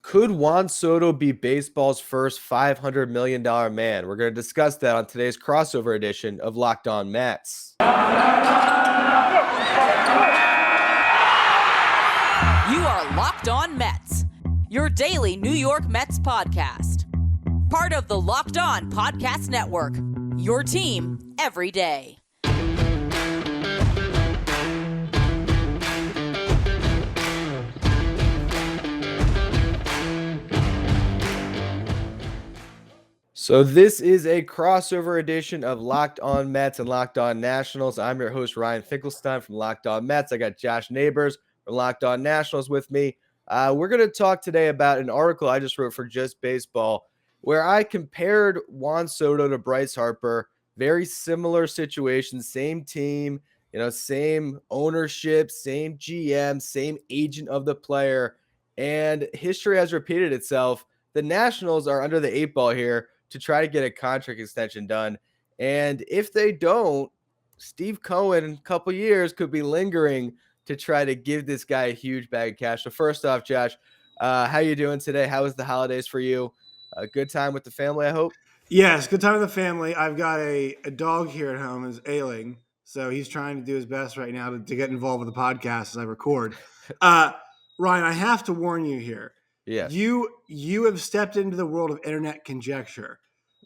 Could Juan Soto be baseball's first $500 million man? We're going to discuss that on today's crossover edition of Locked On Mets. You are Locked On Mets, your daily New York Mets podcast. Part of the Locked On Podcast Network, your team every day. So this is a crossover edition of Locked On Mets and Locked On Nationals. I'm your host, Ryan Finkelstein from Locked On Mets. I got Josh Neighbors from Locked On Nationals with me. We're going to talk today about an article I just wrote for Just Baseball where I compared Juan Soto to Bryce Harper. Very similar situation, same team, same ownership, same GM, same agent of the player. And history has repeated itself. The Nationals are under the 8 ball here to try to get a contract extension done. And if they don't, Steve Cohen in a couple years could be lingering to try to give this guy a huge bag of cash. So first off, Josh, how you doing today? How was the holidays for you? A good time with the family, I hope? Yes, good time with the family. I've got a dog here at home who's ailing, so he's trying to do his best right now to get involved with the podcast as I record. Ryan, I have to warn you here. Yes. You have stepped into the world of internet conjecture.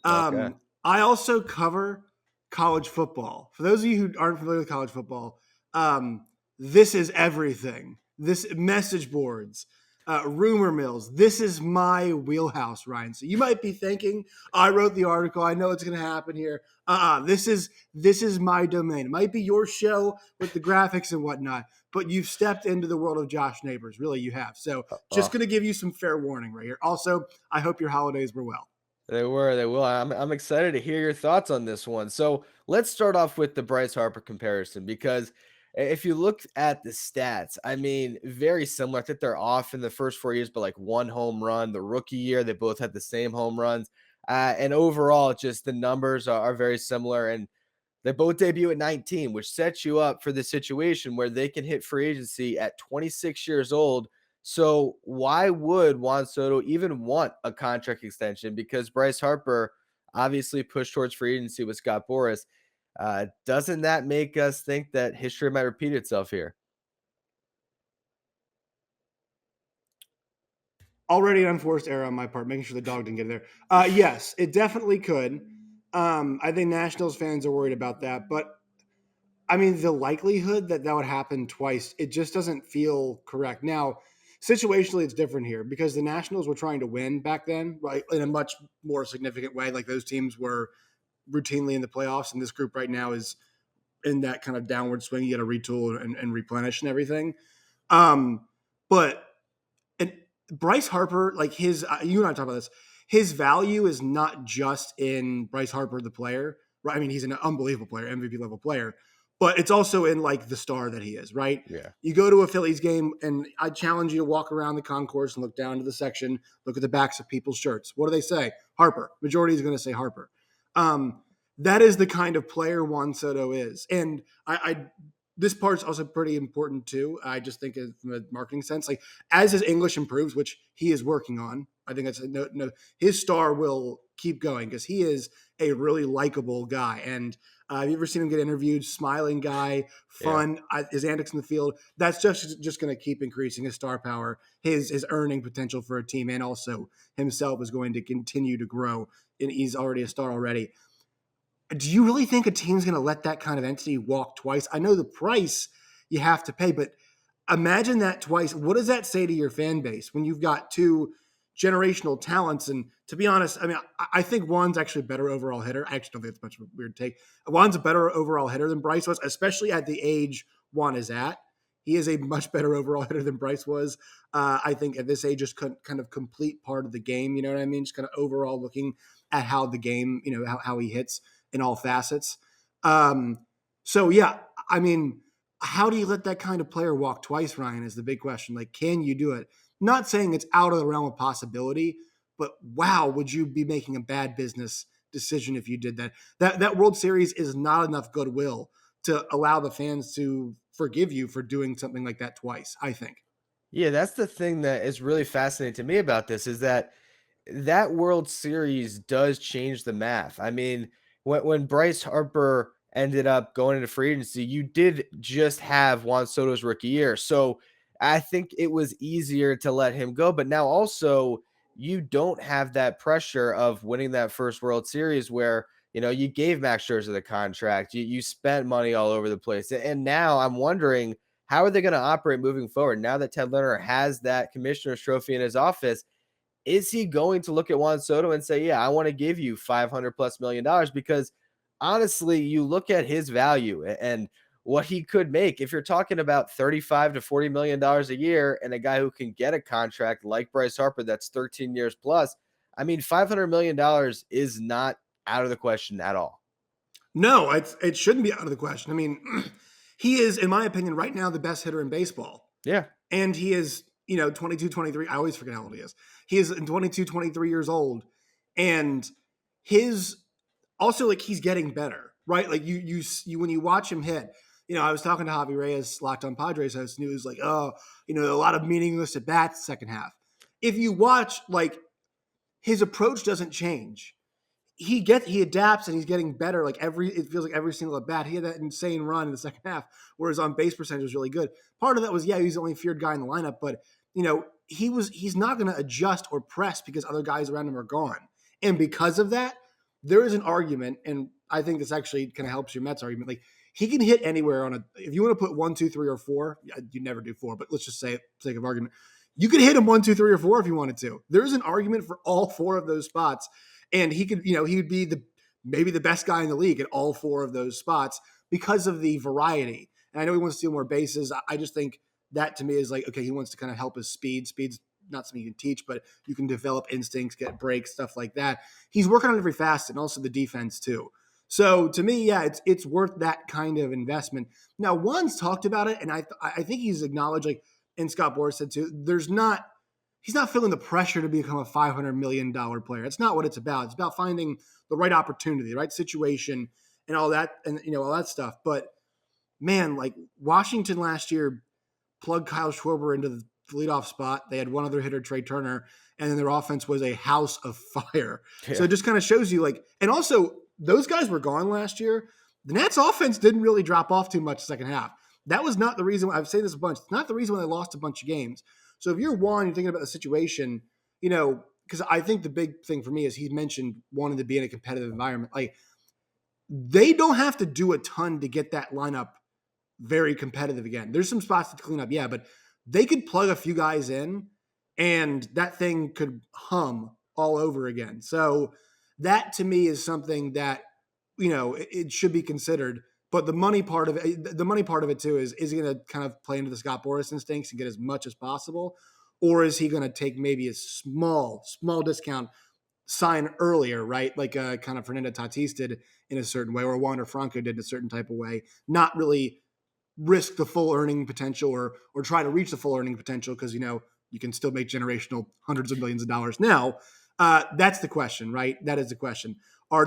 Okay. I also cover college football. For those of you who aren't familiar with college football, this is everything. This message boards, rumor mills. This is my wheelhouse, Ryan. So you might be thinking, I wrote the article. I know it's going to happen here. This is my domain. It might be your show with the graphics and whatnot, but you've stepped into the world of Josh Neighbors. Really, you have. So just going to give you some fair warning right here. Also, I hope your holidays were well. They will. I'm excited to hear your thoughts on this one. So let's start off with the Bryce Harper comparison, because if you look at the stats, I mean, very similar. I think they're off in the first 4 years, but like one home run. The rookie year, they both had the same home runs. And overall, just the numbers are very similar. And they both debut at 19, which sets you up for the situation where they can hit free agency at 26 years old. So why would Juan Soto even want a contract extension? Because Bryce Harper obviously pushed towards free agency with Scott Boras. Doesn't that make us think that history might repeat itself here? Already an unforced error on my part, making sure the dog didn't get there. Yes, it definitely could. I think Nationals fans are worried about that, but I mean, the likelihood that would happen twice, it just doesn't feel correct. Now, situationally, it's different here because the Nationals were trying to win back then, right, in a much more significant way. Like those teams were routinely in the playoffs, and this group right now is in that kind of downward swing. You got to retool and replenish and everything. But Bryce Harper, like you and I talk about this, his value is not just in Bryce Harper, the player, right? I mean, he's an unbelievable player, MVP level player, but it's also in like the star that he is, right? Yeah. You go to a Phillies game and I challenge you to walk around the concourse and look down to the section, look at the backs of people's shirts. What do they say? Harper. Majority is going to say Harper. That is the kind of player Juan Soto is. And this part's also pretty important too. I just think from a marketing sense, like as his English improves, which he is working on, I think that's his star will keep going because he is a really likable guy. And have you ever seen him get interviewed? Smiling guy, fun, his antics in the field. That's just going to keep increasing his star power, his earning potential for a team, and also himself is going to continue to grow. And he's already a star already. Do you really think a team's going to let that kind of entity walk twice? I know the price you have to pay, but imagine that twice. What does that say to your fan base when you've got two generational talents? And to be honest, I mean, I think Juan's actually a better overall hitter. I actually don't think it's much of a weird take. Juan's a better overall hitter than Bryce was, especially at the age Juan is at. He is a much better overall hitter than Bryce was. I think at this age, just kind of complete part of the game. You know what I mean? Just kind of overall looking at how the game, how he hits in all facets. So yeah, I mean, how do you let that kind of player walk twice, Ryan, is the big question. Like, can you do it? Not saying it's out of the realm of possibility, but wow, would you be making a bad business decision if you did that? That World Series is not enough goodwill to allow the fans to forgive you for doing something like that twice, I think. Yeah, that's the thing that is really fascinating to me about this is that World Series does change the math. I mean, when Bryce Harper ended up going into free agency, you did just have Juan Soto's rookie year. So I think it was easier to let him go. But now also you don't have that pressure of winning that first World Series where you gave Max Scherzer the contract, you spent money all over the place. And now I'm wondering how are they going to operate moving forward now that Ted Leonard has that commissioner's trophy in his office? Is he going to look at Juan Soto and say, yeah, I want to give you $500+ million? Because honestly, you look at his value and what he could make. If you're talking about $35 to $40 million a year and a guy who can get a contract like Bryce Harper that's 13 years plus, I mean, $500 million is not out of the question at all. No, it shouldn't be out of the question. I mean, he is, in my opinion, right now the best hitter in baseball. Yeah. And he is, 22, 23. I always forget how old he is. He is 22, 23 years old. And his also like he's getting better, right? Like you when you watch him hit, I was talking to Javi Reyes, Locked on Padres host, and he was like, oh, a lot of meaningless at bats second half. If you watch, like, his approach doesn't change. He adapts and he's getting better. Like it feels like every single at bat. He had that insane run in the second half, where his on base percentage was really good. Part of that was, he's the only feared guy in the lineup, but he's not going to adjust or press because other guys around him are gone. And because of that, there is an argument, and I think this actually kind of helps your Mets argument. Like, he can hit anywhere if you want to put 1, 2, 3, or 4, you never do 4, but let's just say, for the sake of argument, you could hit him 1, 2, 3, or 4 if you wanted to. There is an argument for all 4 of those spots. And he could, he would be maybe the best guy in the league at all 4 of those spots because of the variety. And I know he wants to steal more bases. I just think that to me is like, okay, he wants to kind of help his speed. Speed's not something you can teach, but you can develop instincts, get breaks, stuff like that. He's working on every facet and also the defense too. So to me, it's worth that kind of investment. Now, Juan's talked about it, and I think he's acknowledged, like, and Scott Boras said too, he's not feeling the pressure to become a $500 million player. It's not what it's about. It's about finding the right opportunity, the right situation, and all that, and all that stuff. But man, like, Washington last year plugged Kyle Schwarber into the leadoff spot. They had one other hitter, Trey Turner, and then their offense was a house of fire. Yeah. So it just kind of shows you, like, and also those guys were gone last year. The Nats offense didn't really drop off too much second half. That was not the reason. I've said this a bunch. It's not the reason why they lost a bunch of games. So if you're Juan, you're thinking about the situation, because I think the big thing for me is he mentioned wanting to be in a competitive environment. Like, they don't have to do a ton to get that lineup very competitive again. There's some spots to clean up, but they could plug a few guys in and that thing could hum all over again. So that to me is something that, it should be considered. But the money part of it too is he going to kind of play into the Scott Boras instincts and get as much as possible? Or is he going to take maybe a small discount, sign earlier, right? Like kind of Fernando Tatis did in a certain way, or Wander Franco did in a certain type of way, not really risk the full earning potential or try to reach the full earning potential because, you can still make generational hundreds of millions of dollars now. That's the question, right? That is the question. Are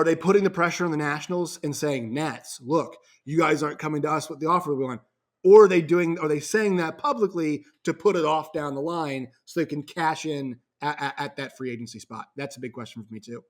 they putting the pressure on the Nationals and saying, Nats, look, you guys aren't coming to us with the offer we want? Or are they saying that publicly to put it off down the line so they can cash in at that free agency spot? That's a big question for me too.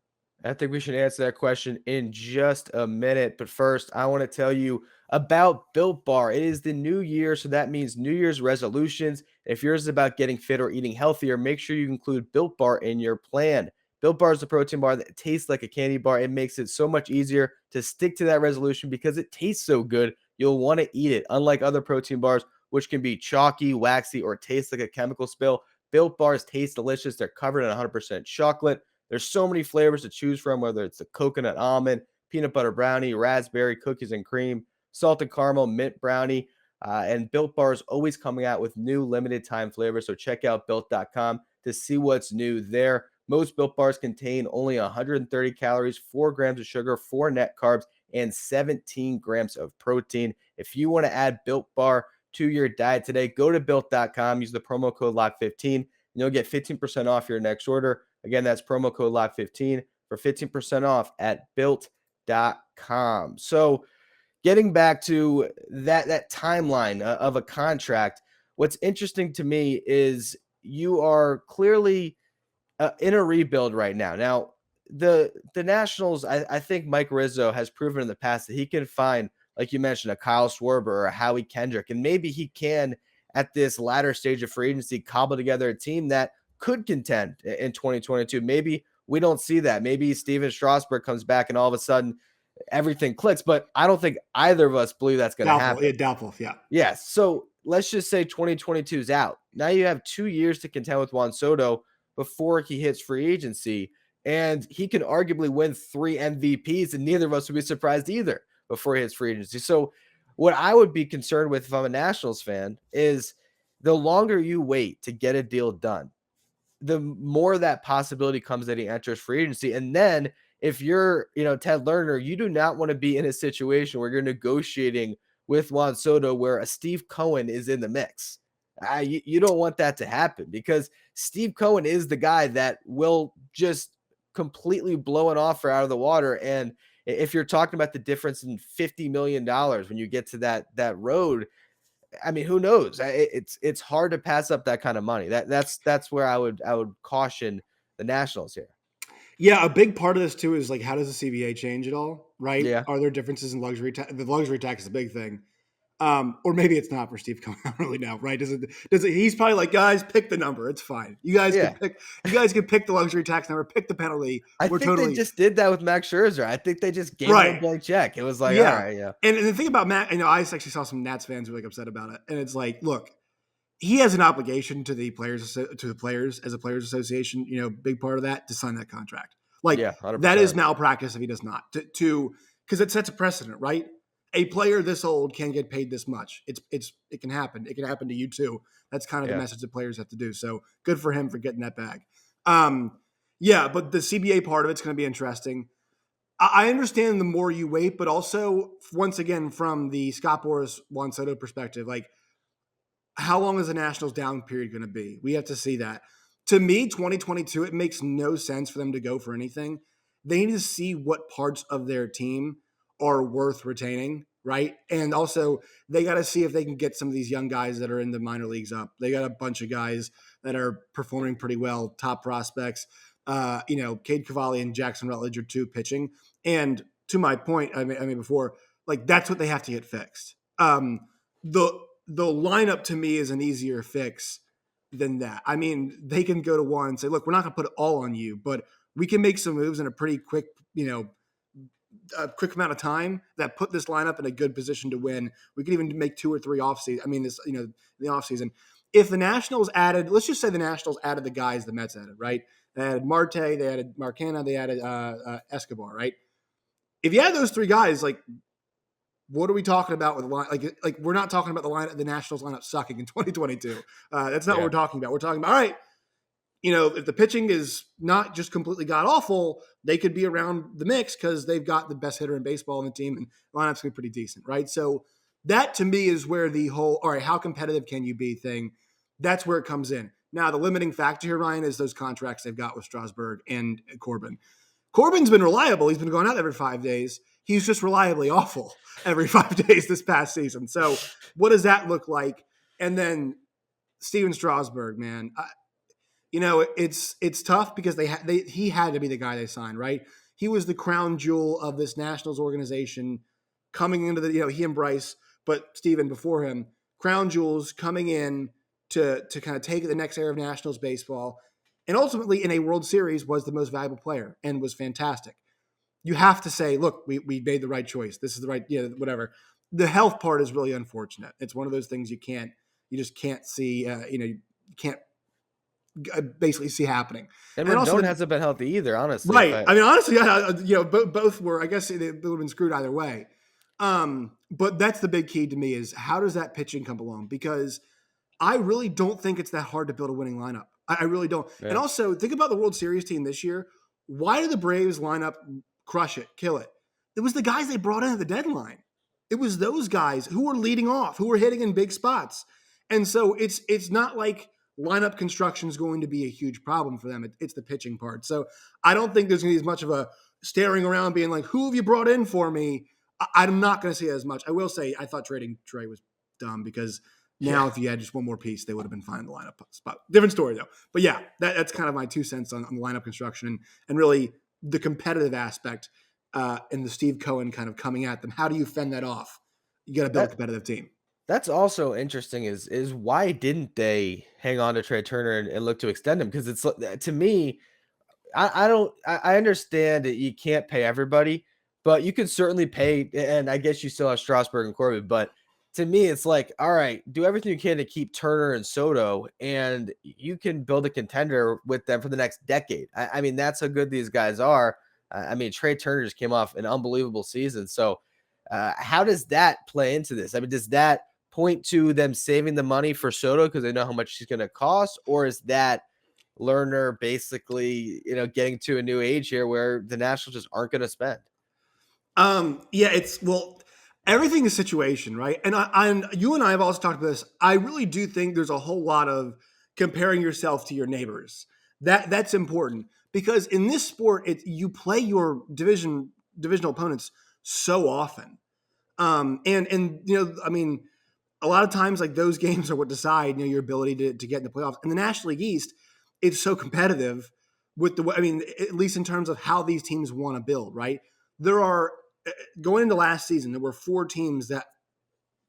I think we should answer that question in just a minute. But first, I want to tell you about Built Bar. It is the new year, so that means New Year's resolutions. If yours is about getting fit or eating healthier, make sure you include Built Bar in your plan. Built Bar is a protein bar that tastes like a candy bar. It makes it so much easier to stick to that resolution because it tastes so good. You'll want to eat it. Unlike other protein bars, which can be chalky, waxy, or taste like a chemical spill, Built Bars taste delicious. They're covered in 100% chocolate. There's so many flavors to choose from, whether it's the coconut almond, peanut butter brownie, raspberry, cookies and cream, salted caramel, mint brownie, and Built Bar is always coming out with new limited time flavors. So check out Built.com to see what's new there. Most Built Bars contain only 130 calories, 4 grams of sugar, 4 net carbs, and 17 grams of protein. If you want to add Built Bar to your diet today, go to Built.com, use the promo code LOCK15, and you'll get 15% off your next order. Again, that's promo code LOCK15 for 15% off at Built.com. So getting back to that timeline of a contract, what's interesting to me is you are clearly in a rebuild right now. Now, the Nationals, I think Mike Rizzo has proven in the past that he can find, like you mentioned, a Kyle Schwarber or a Howie Kendrick, and maybe he can, at this latter stage of free agency, cobble together a team that could contend in 2022. Maybe we don't see that. Maybe Steven Strasburg comes back and all of a sudden everything clicks, but I don't think either of us believe that's going to happen. Doubtful, yeah. Yes. So let's just say 2022 is out. Now you have 2 years to contend with Juan Soto before he hits free agency, and he can arguably win 3 MVPs, and neither of us would be surprised either before he hits free agency. So what I would be concerned with if I'm a Nationals fan is the longer you wait to get a deal done, the more that possibility comes that he enters free agency. And then if you're, Ted Lerner, you do not want to be in a situation where you're negotiating with Juan Soto where a Steve Cohen is in the mix. You don't want that to happen, because Steve Cohen is the guy that will just completely blow an offer out of the water. And if you're talking about the difference in $50 million when you get to that road, I mean, who knows? It's hard to pass up that kind of money. That's where I would caution the Nationals here. Yeah, a big part of this too is like, how does the CBA change at all? Right? Yeah. Are there differences in luxury tax? The luxury tax is a big thing. Or maybe it's not for Steve Cohen. I don't really know, right? Does it? He's probably like, guys, pick the number. It's fine. You guys can pick the luxury tax number, pick the penalty. I think they just did that with Max Scherzer. I think they just gave him a blank check. It was like, all right, yeah. And the thing about Matt, I actually saw some Nats fans who were like upset about it. And it's like, look, he has an obligation to the players as a players association. Big part of that to sign that contract. Like, yeah, that is malpractice if he does not because it sets a precedent, right? A player this old can get paid this much. It can happen. It can happen to you too. That's kind of the message that players have to do. So good for him for getting that bag. But the CBA part of it's going to be interesting. I understand the more you wait, but also once again, from the Scott Boras, Juan Soto perspective, like, how long is the Nationals down period going to be? We have to see that. To me, 2022, it makes no sense for them to go for anything. They need to see what parts of their team are worth retaining, right? And also, they got to see if they can get some of these young guys that are in the minor leagues up. They got a bunch of guys that are performing pretty well, top prospects. Cade Cavalli and Jackson Rutledge are 2 pitching. And to my point, I mean before, like, that's what they have to get fixed. The lineup to me is an easier fix than that. I mean, they can go to one and say, look, we're not going to put it all on you, but we can make some moves in a pretty quick, a quick amount of time that put this lineup in a good position to win. We could even make 2 or 3 offseason. I mean, the offseason. If the Nationals added, let's just say the Nationals added the guys the Mets added, right? They added Marte, they added Marcana, they added Escobar, right? If you add those 3 guys, like, what are we talking about with the line? Like we're not talking about the Nationals lineup sucking in 2022. That's not what we're talking about. We're talking about, all right, if the pitching is not just completely god awful, they could be around the mix because they've got the best hitter in baseball on the team, and the lineup's gonna be pretty decent, right? So that to me is where the whole, all right, how competitive can you be thing, that's where it comes in. Now, the limiting factor here, Ryan, is those contracts they've got with Strasburg and Corbin. Corbin's been reliable. He's been going out every 5 days. He's just reliably awful every 5 days this past season. So what does that look like? And then Steven Strasburg, man, it's tough because he had to be the guy they signed, right? He was the crown jewel of this Nationals organization coming into he and Bryce, but Steven before him, crown jewels coming in to kind of take the next era of Nationals baseball. And ultimately in a World Series was the most valuable player and was fantastic. You have to say, look, we made the right choice. This is the right, whatever. The health part is really unfortunate. It's one of those things you just can't see, you can't basically see happening. And Rendon hasn't been healthy either, honestly. Right. I mean, honestly, both were, I guess they would have been screwed either way. But that's the big key to me is how does that pitching come along? Because I really don't think it's that hard to build a winning lineup. I really don't. Yeah. And also think about the World Series team this year. Why did the Braves line up, crush it, kill it? It was the guys they brought in at the deadline. It was those guys who were leading off, who were hitting in big spots. And so it's not like lineup construction is going to be a huge problem for them. It's the pitching part. So I don't think there's going to be as much of a staring around being like, who have you brought in for me? I'm not going to see it as much. I will say I thought trading Trey was dumb because Now, Yeah. if you had just one more piece, they would have been fine in the lineup spot. Different story, though. But yeah, that's kind of my 2 cents on the lineup construction and really the competitive aspect and the Steve Cohen kind of coming at them. How do you fend that off? You got to build a That competitive team. that's also interesting is why didn't they hang on to Trey Turner and look to extend him? Because it's to me, I don't I understand that you can't pay everybody, but you could certainly pay, and I guess you still have Strasburg and Corbin, but to me, it's like, all right, do everything you can to keep Turner and Soto, and you can build a contender with them for the next decade. I mean, that's how good these guys are. I mean, Trey Turner just came off an unbelievable season. So, how does that play into this? I mean, does that point to them saving the money for Soto because they know how much he's going to cost, or is that Lerner basically, getting to a new age here where the Nationals just aren't going to spend? Yeah, everything is situation, right? And you and I have also talked about this. I really do think there's a whole lot of comparing yourself to your neighbors. That's important because in this sport, you play your divisional opponents so often. And I mean, a lot of times like those games are what decide your ability to get in the playoffs. In the National League East, it's so competitive with I mean, at least in terms of how these teams want to build, right? There are going into last season, there were 4 teams that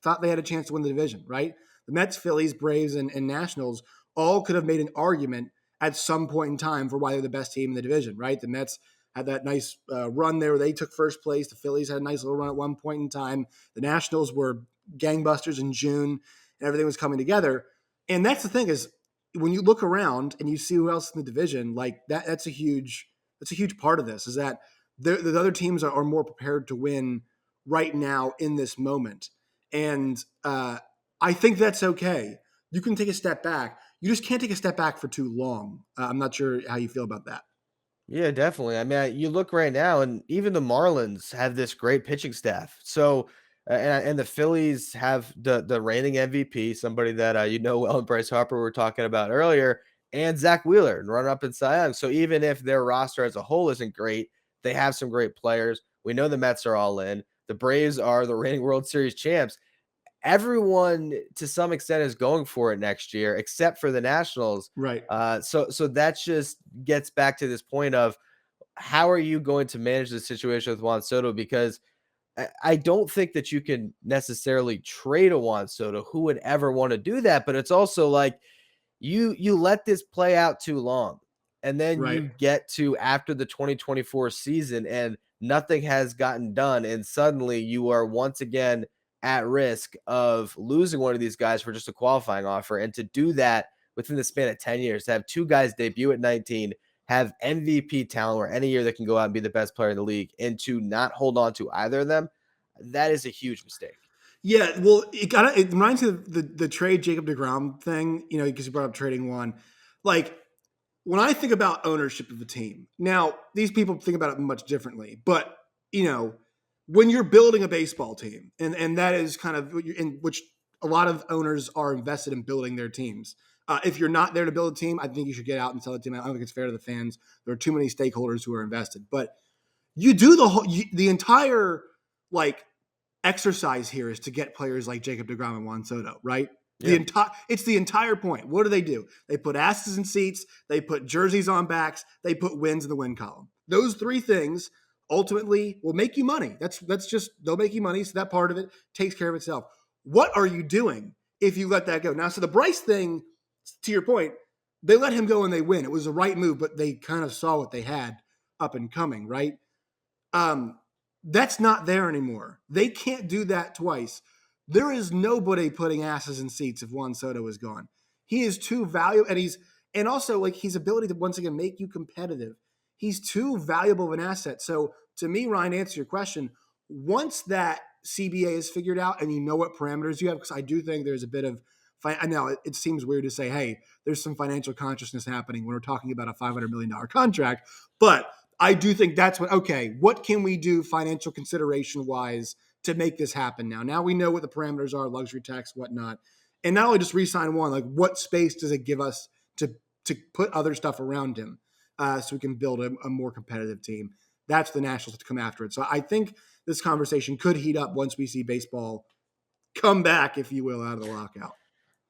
thought they had a chance to win the division, right? The Mets, Phillies, Braves, and Nationals all could have made an argument at some point in time for why they're the best team in the division, right? The Mets had that nice run there where they took first place. The Phillies had a nice little run at one point in time. The Nationals were gangbusters in June, and everything was coming together. And that's the thing is when you look around and you see who else in the division, like that's a huge part of this is that the other teams are more prepared to win right now in this moment. And I think that's okay. You can take a step back. You just can't take a step back for too long. I'm not sure how you feel about that. Yeah, definitely. I mean, you look right now, and even the Marlins have this great pitching staff. So, and the Phillies have the reigning MVP, somebody that well, and Bryce Harper we were talking about earlier, and Zach Wheeler, and runner up in Cy Young. So even if their roster as a whole isn't great, they have some great players. We know the Mets are all in. The Braves are the reigning World Series champs. Everyone to some extent is going for it next year, except for the Nationals. Right. So that just gets back to this point of how are you going to manage the situation with Juan Soto? Because I don't think that you can necessarily trade a Juan Soto. Who would ever want to do that? But it's also like you let this play out too long, and then Right. you get to after the 2024 season and nothing has gotten done, and suddenly you are once again at risk of losing one of these guys for just a qualifying offer. And to do that within the span of 10 years, to have 2 guys debut at 19, have MVP talent or any year that can go out and be the best player in the league, and to not hold on to either of them, that is a huge mistake. Yeah, well, it reminds me of the trade Jacob DeGrom thing, because you brought up trading one. Like when I think about ownership of a team, now these people think about it much differently, but when you're building a baseball team, and that is kind of in which a lot of owners are invested in building their teams. If you're not there to build a team, I think you should get out and sell the team. I don't think it's fair to the fans. There are too many stakeholders who are invested, but you do the entire like exercise here is to get players like Jacob DeGrom and Juan Soto, right? Yeah. It's the entire point. What do? They put asses in seats, they put jerseys on backs, they put wins in the win column. Those 3 things ultimately will make you money. They'll make you money. So that part of it takes care of itself. What are you doing if you let that go? Now, so the Bryce thing, to your point, they let him go and they win. It was the right move, but they kind of saw what they had up and coming, right? That's not there anymore. They can't do that twice. There is nobody putting asses in seats if Juan Soto is gone. He is too valuable, and also like his ability to once again make you competitive. He's too valuable of an asset. So to me, Ryan, to answer your question, once that CBA is figured out and you know what parameters you have, because I do think there's a bit of I know it seems weird to say, hey, there's some financial consciousness happening when we're talking about a $500 million contract, but I do think that's what can we do financial consideration wise to make this happen now? Now we know what the parameters are, luxury tax, whatnot. And not only just re-sign one, like what space does it give us to put other stuff around him so we can build a more competitive team? That's the Nationals to come after it. So I think this conversation could heat up once we see baseball come back, if you will, out of the lockout.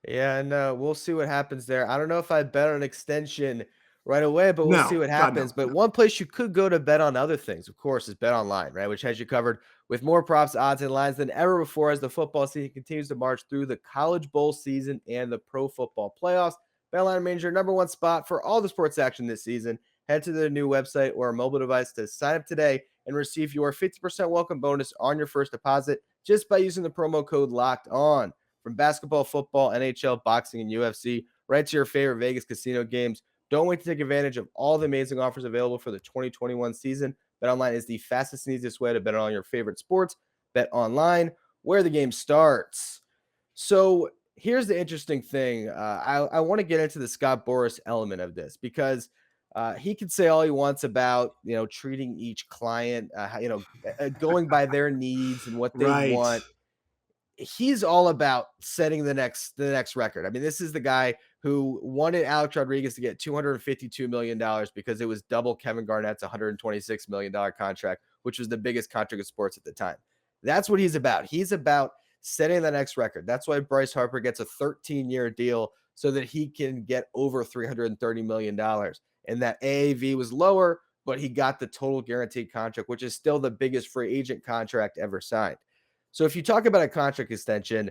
Yeah, and we'll see what happens there. I don't know if I bet on an extension right away, but we'll see No, what God, happens. no, But no. one place you could go to bet on other things, of course, is BetOnline, right? Which has you covered with more props, odds, and lines than ever before as the football season continues to march through the college bowl season and the pro football playoffs. BetOnline remains your number one spot for all the sports action this season. Head to their new website or mobile device to sign up today and receive your 50% welcome bonus on your first deposit just by using the promo code Locked On. From basketball, football, NHL, boxing, and UFC, right to your favorite Vegas casino games. Don't wait to take advantage of all the amazing offers available for the 2021 season. BetOnline is the fastest and easiest way to bet on your favorite sports. Bet online, where the game starts. So here's the interesting thing. I want to get into the Scott Boras element of this because he can say all he wants about treating each client, going by their needs and what they Right. want. He's all about setting the next record. I mean, this is the guy who wanted Alex Rodriguez to get $252 million because it was double Kevin Garnett's $126 million contract, which was the biggest contract in sports at the time. That's what he's about. He's about setting the next record. That's why Bryce Harper gets a 13-year deal so that he can get over $330 million. And that AAV was lower, but he got the total guaranteed contract, which is still the biggest free agent contract ever signed. So if you talk about a contract extension,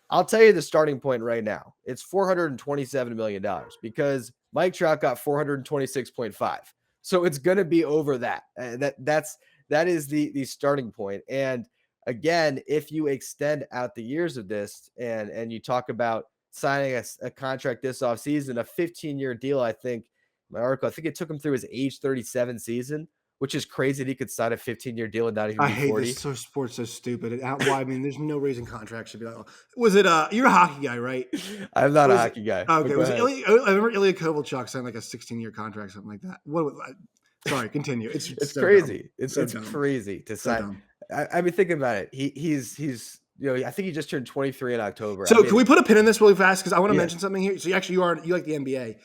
I'll tell you the starting point right now. It's $427 million because Mike Trout got 426.5. So it's going to be over that. That is the starting point. And again, if you extend out the years of this and you talk about signing a contract this offseason, a 15-year deal, I think it took him through his age 37 season, which is crazy that he could sign a 15-year deal and not even I be hate 40. this. So sports so stupid. Why? I mean, there's no reason contracts should be like. Was it? You're a hockey guy, right? I'm not a Was it, hockey guy. okay. Go Was it ahead. I remember Ilya Kovalchuk signed like a 16-year contract, something like that. Sorry, continue. It's It's so dumb. crazy. It's So dumb. crazy to So sign. dumb. I mean, thinking about it, he's I think he just turned 23 in October. So I mean, can we put a pin in this really fast? Because I want to yeah, mention something here. So you like the NBA.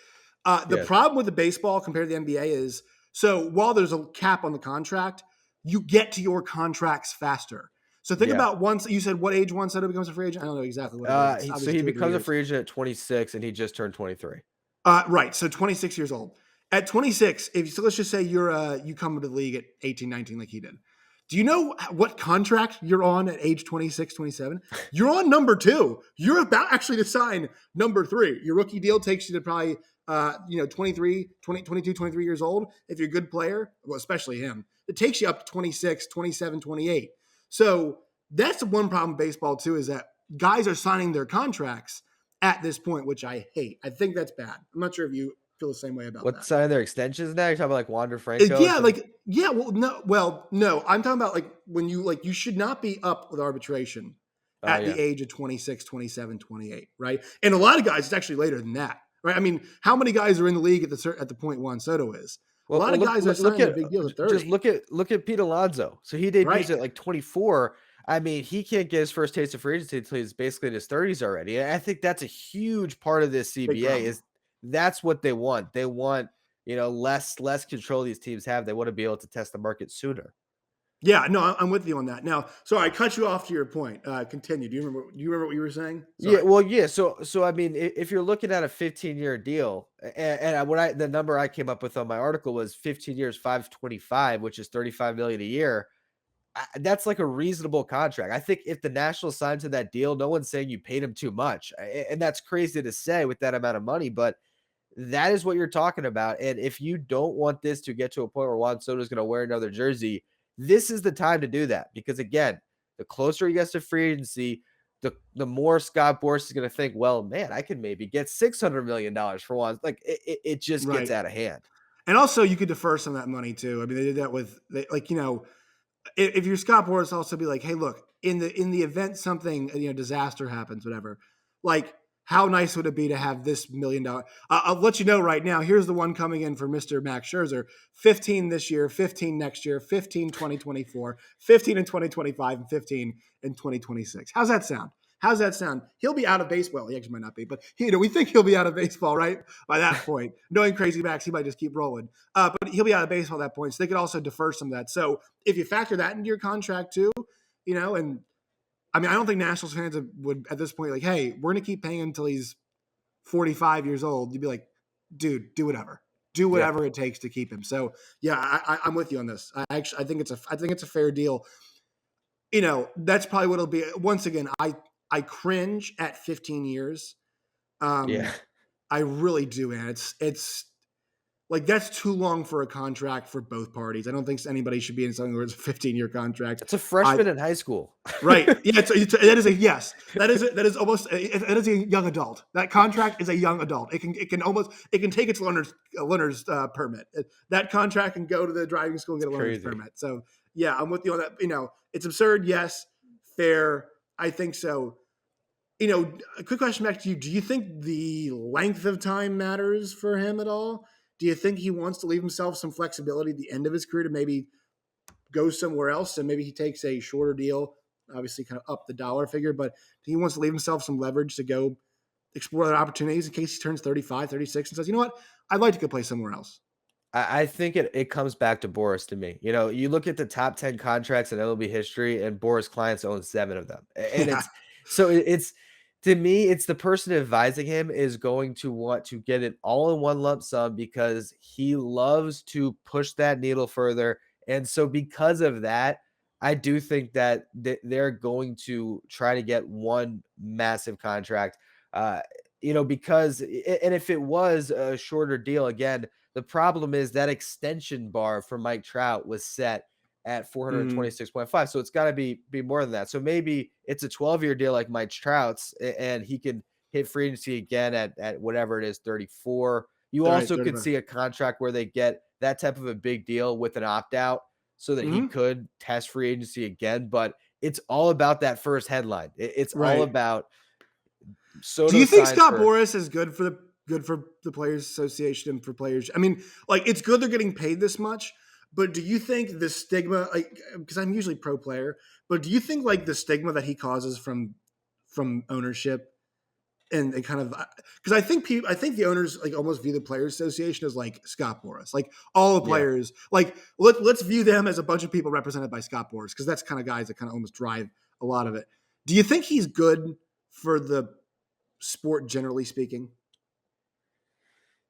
The yeah, problem with the baseball compared to the NBA is so while there's a cap on the contract, you get to your contracts faster. So think yeah. about once you said what age Juan Soto becomes a free agent. I don't know exactly what it is. It's So obviously he 2 or 3 becomes a years. free agent at 26, and he just turned 23. Right. So 26 years old. At 26, let's just say you come into the league at 18, 19 like he did. Do you know what contract you're on at age 26, 27? You're on number 2. You're about actually to sign number 3. Your rookie deal takes you to probably 23, 20, 22, 23 years old. If you're a good player, well, especially him, it takes you up to 26, 27, 28. So that's the one problem with baseball too, is that guys are signing their contracts at this point, which I hate. I think that's bad. I'm not sure if you feel the same way about What that. signing their extensions now? You're talking about like Wander Franco? Yeah, no. I'm talking about like when you should not be up with arbitration at Yeah. the age of 26, 27, 28, right? And a lot of guys, it's actually later than that, right? I mean, how many guys are in the league at the point Juan Soto is? A lot of guys are signing their big deals at 30. Just look at Pete Alonso. So he debuts Right. at like 24. I mean, he can't get his first taste of free agency until he's basically in his 30s already. And I think that's a huge part of this Big CBA problem. is that's what they want. They want, less control these teams have. They want to be able to test the market sooner. Yeah, no, I'm with you on that. Now, sorry, I cut you off to your point. Continue. Do you remember what you were saying? Sorry. Yeah, well, yeah. So I mean, if you're looking at a 15-year deal, and the number I came up with on my article was 15 years, 525, which is 35 million a year. That's like a reasonable contract. I think if the Nationals signed to that deal, no one's saying you paid him too much, and that's crazy to say with that amount of money, but that is what you're talking about. And if you don't want this to get to a point where Juan Soto is going to wear another jersey, this is the time to do that. Because again, the closer he gets to free agency, the more Scott Boras is going to think, well, man, I can maybe get $600 million for Juan. Like it just gets Right. out of hand. And also, you could defer some of that money too. I mean, they did that if you're Scott Boras, also be like, hey, look, in the event something disaster happens, whatever, like how nice would it be to have this $1 million? I'll let you know right now. Here's the one coming in for Mr. Max Scherzer: 15 this year, 15 next year, 15 2024, 15 in 2025, and 15 in 2026. How's that sound? How's that sound? He'll be out of baseball. He actually might not be, but we think he'll be out of baseball, right? By that point, knowing Crazy Max, he might just keep rolling. But he'll be out of baseball at that point. So they could also defer some of that. So if you factor that into your contract too, and I mean, I don't think Nationals fans would at this point like, hey, we're going to keep paying him until he's 45 years old. You'd be like, dude, do whatever. Do Yeah. whatever it takes to keep him. So yeah, I'm with you on this. I think it's a fair deal. That's probably what it'll be. Once again, I cringe at 15 years. Yeah. I really do, man. It's like that's too long for a contract for both parties. I don't think anybody should be in something where it's a 15-year contract. It's a freshman in high school. Right. Yeah. That is a yes. That is almost. That is a young adult. That contract is a young adult. It can take its learner's permit. That contract can go to the driving school and get a learner's permit. So yeah, I'm with you on that. It's absurd. Yes. Fair. I think so. A quick question back to you. Do you think the length of time matters for him at all? Do you think he wants to leave himself some flexibility at the end of his career to maybe go somewhere else and maybe he takes a shorter deal, obviously kind of up the dollar figure, but he wants to leave himself some leverage to go explore other opportunities in case he turns 35, 36 and says, you know what, I'd like to go play somewhere else. I think it comes back to Boras to me. You look at the top 10 contracts in MLB history, and Boras clients own 7 of them. And Yeah. it's to me, it's the person advising him is going to want to get it all in one lump sum because he loves to push that needle further. And so because of that, I do think that they're going to try to get one massive contract. Because and if it was a shorter deal, again, the problem is that extension bar for Mike Trout was set at 426.5. So it's got to be more than that. So maybe it's a 12-year deal like Mike Trout's, and he can hit free agency again at whatever it is, 34. You also could see a contract where they get that type of a big deal with an opt-out so that he could test free agency again. But it's all about that first headline. It's all about Soto. Do you think Scott Boras is good for the Players Association and for players? I mean, like it's good they're getting paid this much, but do you think the stigma, like, because I'm usually pro player, but do you think like the stigma that he causes from ownership and kind of, because I think the owners like almost view the Players Association as like Scott Boras, like all the players, like let's view them as a bunch of people represented by Scott Boras, because that's kind of guys that kind of almost drive a lot of it. Do you think he's good for the sport, generally speaking?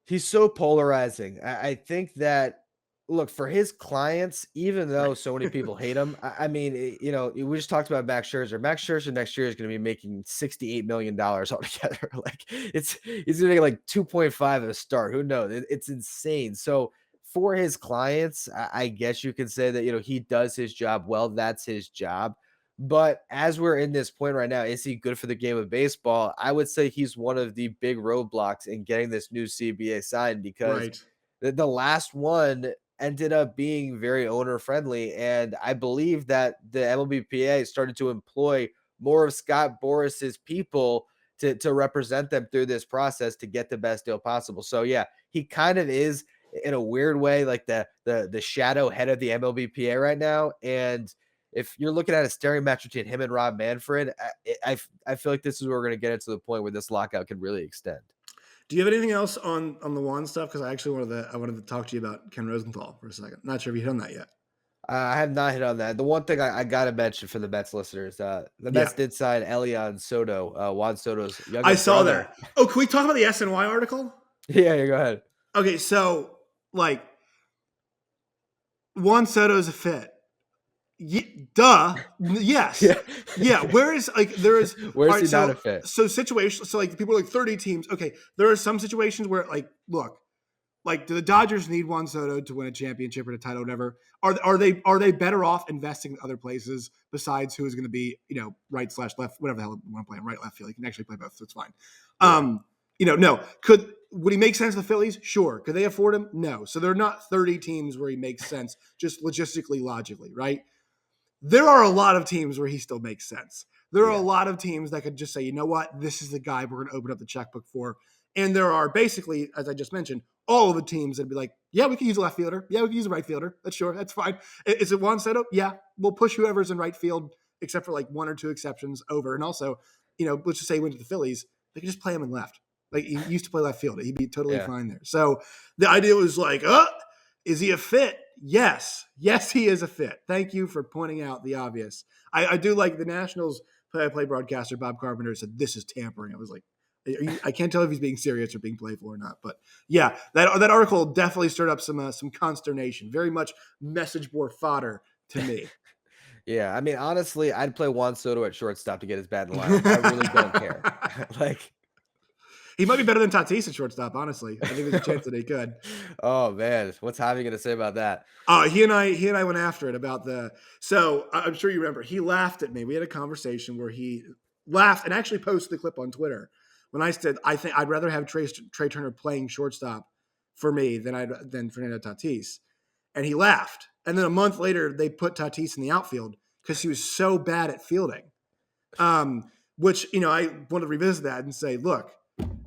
He's so polarizing. I think that, look, for his clients, even though so many people hate him, I mean, we just talked about Max Scherzer. Max Scherzer next year is going to be making $68 million altogether. Like he's going to make like 2.5 at a start. Who knows? It's insane. So for his clients, I guess you could say that, he does his job well. That's his job. But as we're in this point right now, is he good for the game of baseball? I would say he's one of the big roadblocks in getting this new CBA signed, because the last one ended up being very owner friendly. And I believe that the MLBPA started to employ more of Scott Boras's people to represent them through this process to get the best deal possible. So yeah, he kind of is in a weird way like the shadow head of the MLBPA right now. And if you're looking at a staring match between him and Rob Manfred, I feel like this is where we're going to get into the point where this lockout can really extend. Do you have anything else on the Juan stuff? Because I actually wanted to talk to you about Ken Rosenthal for a second. Not sure if you've done that yet. I have not hit on that. The one thing I got to mention for the Mets listeners, the Mets did sign Juan Soto, Juan Soto's younger brother. I saw that. Oh, can we talk about the SNY article? Yeah, go ahead. Okay, so like Juan Soto's a fit. Duh. Yes. Yeah. Where's he not a fit? So situations. So like people are like 30 teams. Okay. There are some situations where like, look, like do the Dodgers need Juan Soto to win a championship or a title, or whatever? Are they better off investing in other places besides who is going to be, right/left, whatever the hell you want to play, right, left field. You can actually play both, so it's fine. Yeah. No. Would he make sense to the Phillies? Sure. Could they afford him? No. So they're not 30 teams where he makes sense, just logistically, logically, right? There are a lot of teams where he still makes sense. There are a lot of teams that could just say, you know what, this is the guy we're going to open up the checkbook for. And there are basically, as I just mentioned, all of the teams that'd be like, yeah, we can use a left fielder. Yeah, we can use a right fielder. That's fine. Is it Juan Soto? Yeah, we'll push whoever's in right field, except for like 1 or 2 exceptions over. And also, let's just say he went to the Phillies, they could just play him in left. Like he used to play left field. He'd be totally fine there. So the idea was like, is he a fit? Yes, he is a fit. Thank you for pointing out the obvious. I do like the Nationals play-by-play broadcaster Bob Carpenter said this is tampering. I was like, I can't tell if he's being serious or being playful or not. But yeah, that article definitely stirred up some consternation. Very much message board fodder to me. Yeah, I mean, honestly, I'd play Juan Soto at shortstop to get his bat in the lineup. I really don't care. Like, he might be better than Tatis at shortstop. Honestly, I think there's a chance that he could. oh man, what's Javi gonna say about that? He and I went after it about the. So I'm sure you remember. He laughed at me. We had a conversation where he laughed and actually posted the clip on Twitter when I said I think I'd rather have Trey Turner playing shortstop for me than Fernando Tatis, and he laughed. And then a month later, they put Tatis in the outfield because he was so bad at fielding. Which I want to revisit that and say, look,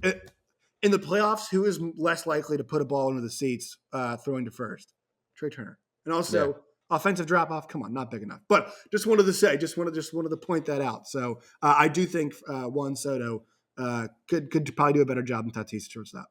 in the playoffs, who is less likely to put a ball into the seats throwing to first? Trey Turner. And also offensive drop off. Come on, not big enough. But just wanted to point that out. So I do think Juan Soto could probably do a better job than Tatis at shortstop.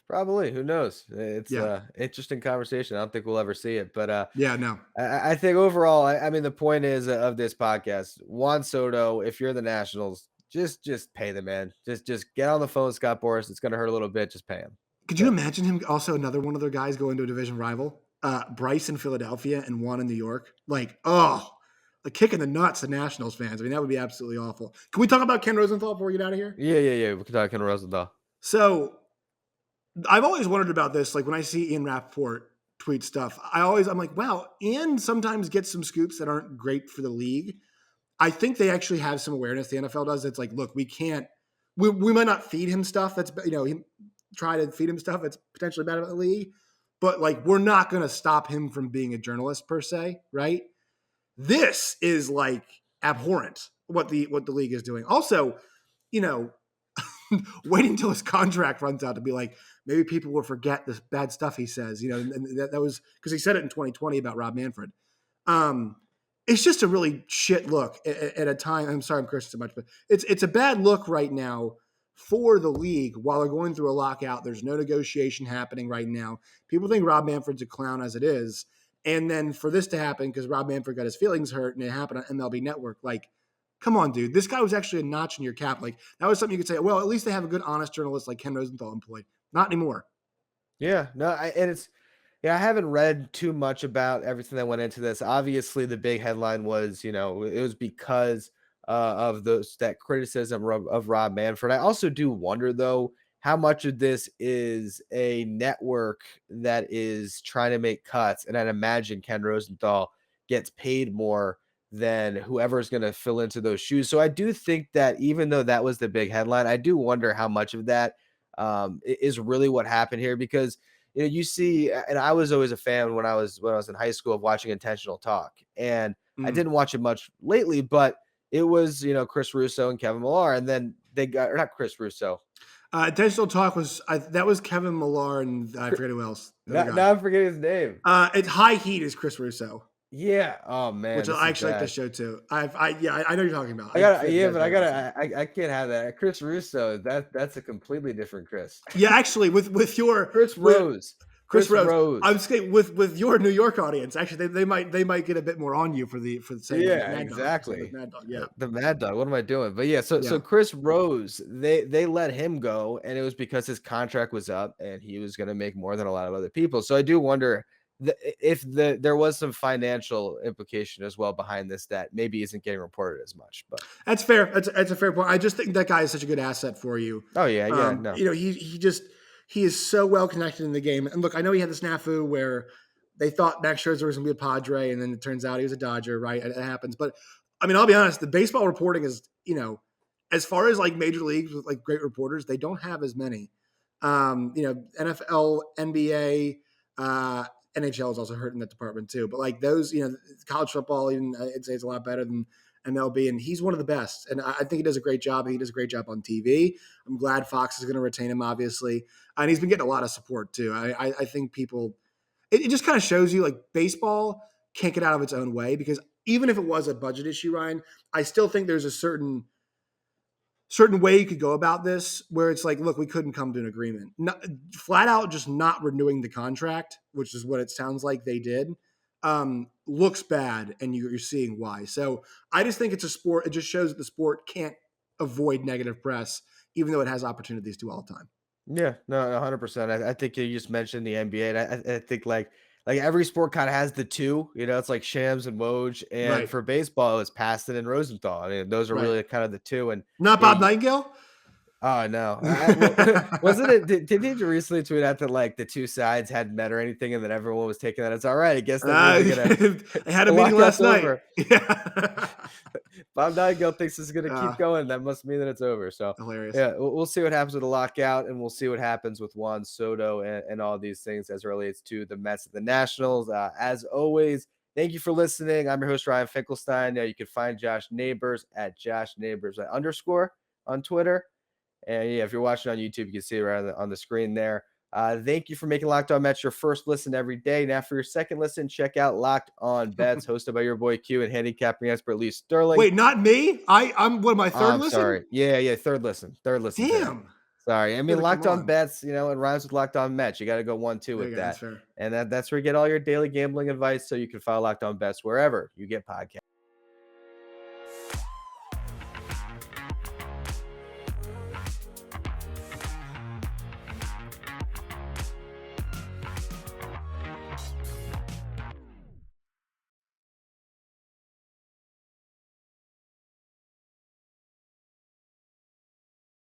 Probably. Who knows? It's interesting conversation. I don't think we'll ever see it, but no. I think overall, I mean, the point is of this podcast, Juan Soto, if you're the Nationals, just pay the man. Just get on the phone with Scott Boras. It's going to hurt a little bit. Just pay him. Could you imagine him also another one of their guys go into a division rival? Bryce in Philadelphia and Juan in New York. Like kick in the nuts to Nationals fans. I mean, that would be absolutely awful. Can we talk about Ken Rosenthal before we get out of here? Yeah. We can talk Ken Rosenthal. So I've always wondered about this. Like when I see Ian Rappaport tweet stuff, I'm like, wow, Ian sometimes gets some scoops that aren't great for the league. I think they actually have some awareness. The NFL does. It's like, look, we might not feed him stuff that's, try to feed him stuff that's potentially bad about the league, but like, we're not going to stop him from being a journalist per se. Right. This is like abhorrent what the league is doing. Also, waiting until his contract runs out to be like, maybe people will forget this bad stuff he says, and that was because he said it in 2020 about Rob Manfred. It's just a really shit look at a time. I'm sorry I'm cursing so much, but it's a bad look right now for the league while they're going through a lockout. There's no negotiation happening right now. People think Rob Manfred's a clown as it is. And then for this to happen, because Rob Manfred got his feelings hurt and it happened on MLB Network, like, come on, dude. This guy was actually a notch in your cap. Like, that was something you could say, well, at least they have a good, honest journalist like Ken Rosenthal employed. Not anymore. Yeah, no, I haven't read too much about everything that went into this. Obviously, the big headline was, it was because of that criticism of Rob Manfred. I also do wonder, though, how much of this is a network that is trying to make cuts. And I'd imagine Ken Rosenthal gets paid more than whoever's going to fill into those shoes. So I do think that even though that was the big headline, I do wonder how much of that is really what happened here, because you see, and I was always a fan when I was in high school of watching Intentional Talk, and I didn't watch it much lately, but it was Chris Russo and Kevin Millar, and then they got, or not Chris Russo. Intentional Talk was that was Kevin Millar and I forget who else. Now I'm forgetting his name. It's High Heat is Chris Russo. Yeah. Oh man. Which I actually like the show too. I know you're talking about. I can't have that. Chris Russo. That's a completely different Chris. Yeah, actually, with your Chris Rose. Chris Rose. I'm just kidding. With your New York audience, actually, they might get a bit more on you for the same. Yeah, exactly. Mad Dog. Yeah, the Mad Dog. What am I doing? But yeah, so Chris Rose, they let him go, and it was because his contract was up, and he was going to make more than a lot of other people. So I do wonder if there was some financial implication as well behind this that maybe isn't getting reported as much. But that's fair. That's a fair point. I just think that guy is such a good asset for you. Oh yeah. No. He is so well connected in the game. And look, I know he had the snafu where they thought Max Scherzer was going to be a Padre, and then it turns out he was a Dodger, right? It happens. But I mean, I'll be honest, the baseball reporting is, as far as like major leagues with like great reporters, they don't have as many. NFL, NBA, NHL is also hurt in that department too. But like those, college football, even I'd say it's a lot better than MLB, and he's one of the best. And I think he does a great job. He does a great job on TV. I'm glad Fox is going to retain him, obviously. And he's been getting a lot of support too. I think people, it just kind of shows you like baseball can't get out of its own way, because even if it was a budget issue, Ryan, I still think there's a certain way you could go about this where it's like, look, we couldn't come to an agreement. Flat out just not renewing the contract, which is what it sounds like they did. looks bad, and you're seeing why. So I just think it's a sport. It just shows that the sport can't avoid negative press, even though it has opportunities to all the time. Yeah, no, 100%. I think you just mentioned the NBA, and I think like every sport kind of has the two. It's like Shams and Woj, and Right. for baseball, it's Paston and Rosenthal. I mean, those are Right. really kind of the two. And Not yeah, Bob Nightingale? oh no, wasn't it? Did he recently tweet out that like the two sides hadn't met or anything, and then everyone was taking that? It's all right. I guess that means they're gonna I had a the meeting lockout's last night. over. Yeah. Bob Nightingale thinks this is going to keep going. That must mean that it's over. So, Hilarious. yeah, we'll see what happens with the lockout, and we'll see what happens with Juan Soto and all these things as it relates to the Mets and the Nationals. As always, thank you for listening. I'm your host, Ryan Finkelstein. You can find Josh Neighbors at Josh Neighbors _ on Twitter. And yeah, if you're watching on YouTube, you can see it right on the screen there. Thank you for making Locked On Mets your first listen every day. Now, for your second listen, check out Locked On Bets, hosted by your boy Q and handicapping expert Lee Sterling. Wait, not me? I'm what, my third I'm listen? sorry. Yeah, third listen. Today. Damn. Sorry. I mean, Come Locked On on. Bets, it rhymes with Locked On Mets. You got to go 1-2 with That's that. fair. And that's where you get all your daily gambling advice, so you can follow Locked On Bets wherever you get podcasts.